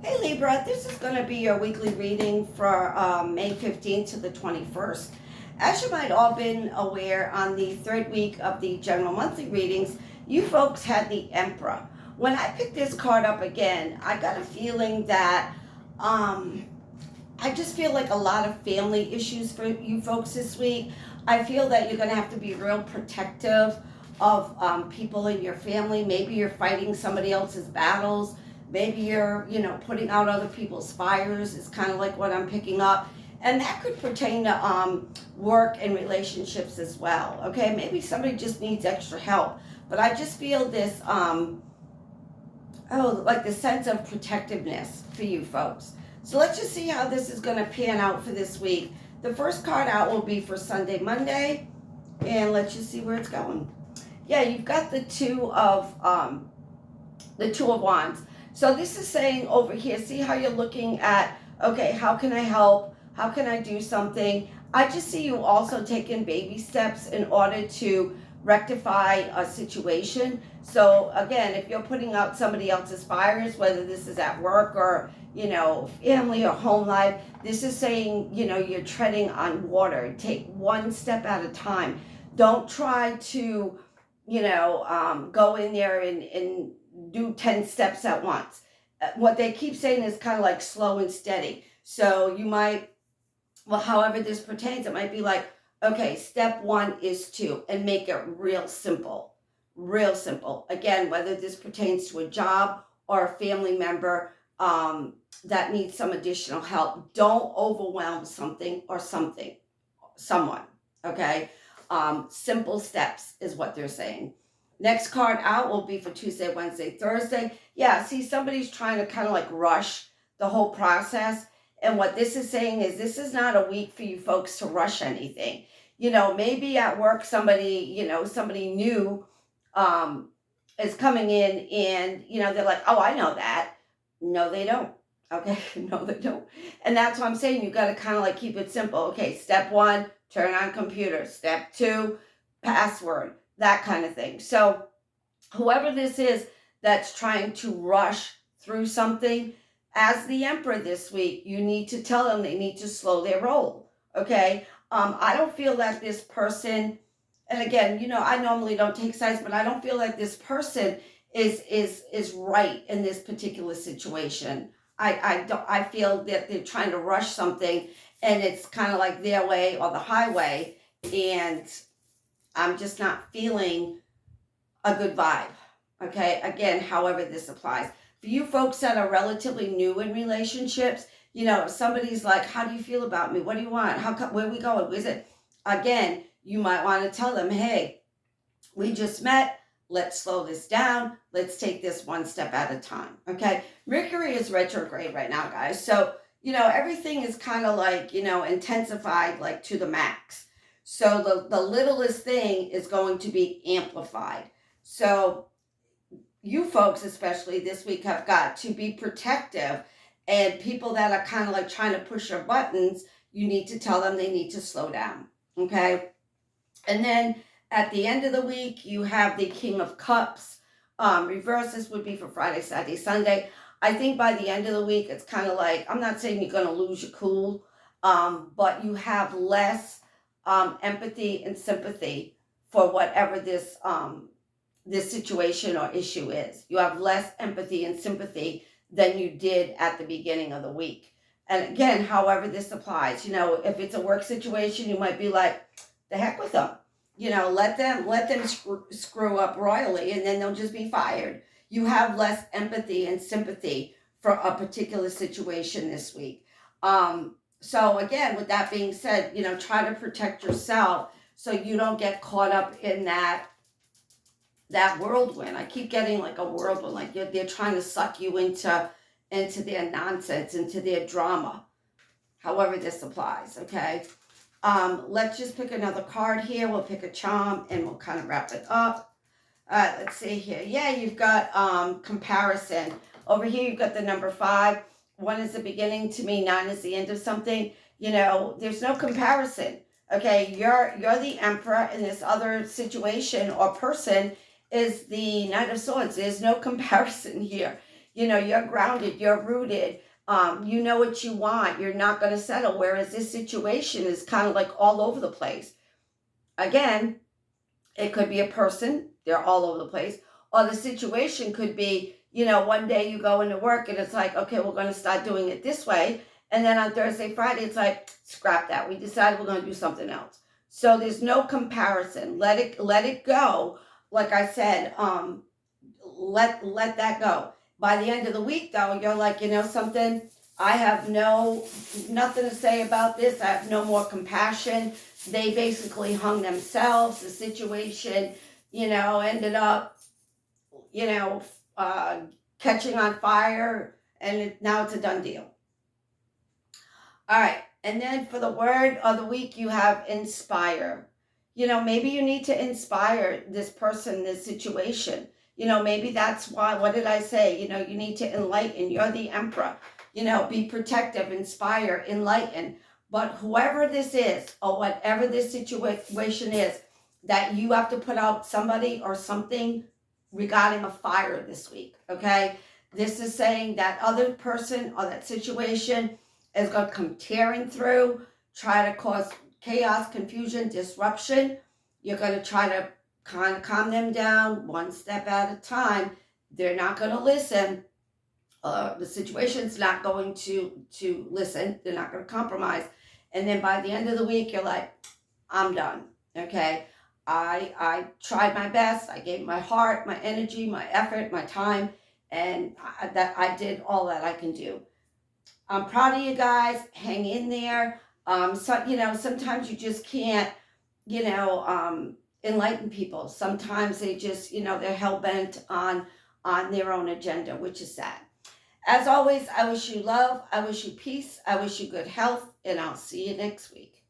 Hey Libra, this is going to be your weekly reading for May 15th to the 21st. As you might all been aware, on the third week of the general monthly readings, you folks had the Emperor. When I picked this card up again, I got a feeling that I just feel like a lot of family issues for you folks this week. I feel that you're going to have to be real protective of people in your family. Maybe you're fighting somebody else's battles. Maybe you're, putting out other people's fires. Is kind of like what I'm picking up. And that could pertain to work and relationships as well. Okay, maybe somebody just needs extra help. But I just feel this, like the sense of protectiveness for you folks. So let's just see how this is going to pan out for this week. The first card out will be for Sunday, Monday, and let's just see where it's going. Yeah, you've got the two of wands. So this is saying over here, see how you're looking at, okay, how can I help? How can I do something? I just see you also taking baby steps in order to rectify a situation. So again, if you're putting out somebody else's fires, whether this is at work or, family or home life, this is saying, you're treading on water. Take one step at a time. Don't try to, go in there and do 10 steps at once. What they keep saying is kind of like slow and steady. So you might, however this pertains, it might be like, okay, step one is to, and make it real simple. Real simple. Again, whether this pertains to a job or a family member that needs some additional help, don't overwhelm something or someone, okay? Simple steps is what they're saying. Next card out will be for Tuesday, Wednesday, Thursday. Yeah, see, somebody's trying to kind of like rush the whole process. And what this is saying is this is not a week for you folks to rush anything. Maybe at work somebody new is coming in and, they're like, oh, I know that. No, they don't. Okay, no, they don't. And that's what I'm saying. You got to kind of like keep it simple. Okay, step one, turn on computer. Step two, password. That kind of thing. So whoever this is that's trying to rush through something, as the Emperor this week, you need to tell them they need to slow their roll. Okay? I don't feel that this person, and again, I normally don't take sides, but I don't feel like this person is right in this particular situation. I feel that they're trying to rush something and it's kind of like their way or the highway, and I'm just not feeling a good vibe. Okay, again, however this applies. For you folks that are relatively new in relationships, if somebody's like, how do you feel about me? What do you want? Where are we going? Is it? Again, you might want to tell them, hey, we just met. Let's slow this down. Let's take this one step at a time. Okay. Mercury is retrograde right now, guys. So, everything is kind of like, intensified like to the max. So the littlest thing is going to be amplified. So you folks, especially this week, have got to be protective. And people that are kind of like trying to push your buttons, you need to tell them they need to slow down. Okay. And then at the end of the week, you have the King of Cups. Reverse, this would be for Friday, Saturday, Sunday. I think by the end of the week, it's kind of like, I'm not saying you're going to lose your cool, but you have less empathy and sympathy for whatever this situation or issue is. You have less empathy and sympathy than you did at the beginning of the week. And again, however this applies, if it's a work situation, you might be like, the heck with them. Let them screw up royally and then they'll just be fired. You have less empathy and sympathy for a particular situation this week. So again, with that being said, try to protect yourself so you don't get caught up in that whirlwind. I keep getting like a whirlwind, like they're trying to suck you into their nonsense, into their drama. However this applies, okay? Let's just pick another card here. We'll pick a charm and we'll kind of wrap it up. Let's see here. Yeah, you've got comparison. Over here, you've got the number 5. 1 is the beginning to me, 9 is the end of something. There's no comparison. Okay, you're the Emperor, and this other situation or person is the Knight of Swords. There's no comparison here. you're grounded, you're rooted. You know what you want. You're not going to settle. Whereas this situation is kind of like all over the place. Again, it could be a person, they're all over the place. Or the situation could be, one day you go into work and it's like, okay, we're going to start doing it this way. And then on Thursday, Friday, it's like, scrap that. We decided we're going to do something else. So there's no comparison. Let it go. Like I said, let that go. By the end of the week, though, you're like, something. I have nothing to say about this. I have no more compassion. They basically hung themselves. The situation, ended up, you know, uh, catching on fire, and now it's a done deal. All right. And then for the word of the week, you have inspire. Maybe you need to inspire this person, this situation. Maybe that's why, what did I say? You need to enlighten. You're the emperor. Be protective, inspire, enlighten. But whoever this is, or whatever this situation is, that you have to put out somebody or something regarding a fire this week, okay? This is saying that other person or that situation is going to come tearing through, try to cause chaos, confusion, disruption. You're going to try to kind of calm them down one step at a time. They're not going to listen. The situation's not going to listen. They're not going to compromise. And then by the end of the week, you're like, I'm done. Okay. I tried my best. I gave my heart, my energy, my effort, my time, and I did all that I can do. I'm proud of you guys. Hang in there. Sometimes you just can't, enlighten people. Sometimes they just, they're hell bent on their own agenda, which is sad. As always, I wish you love. I wish you peace. I wish you good health, and I'll see you next week.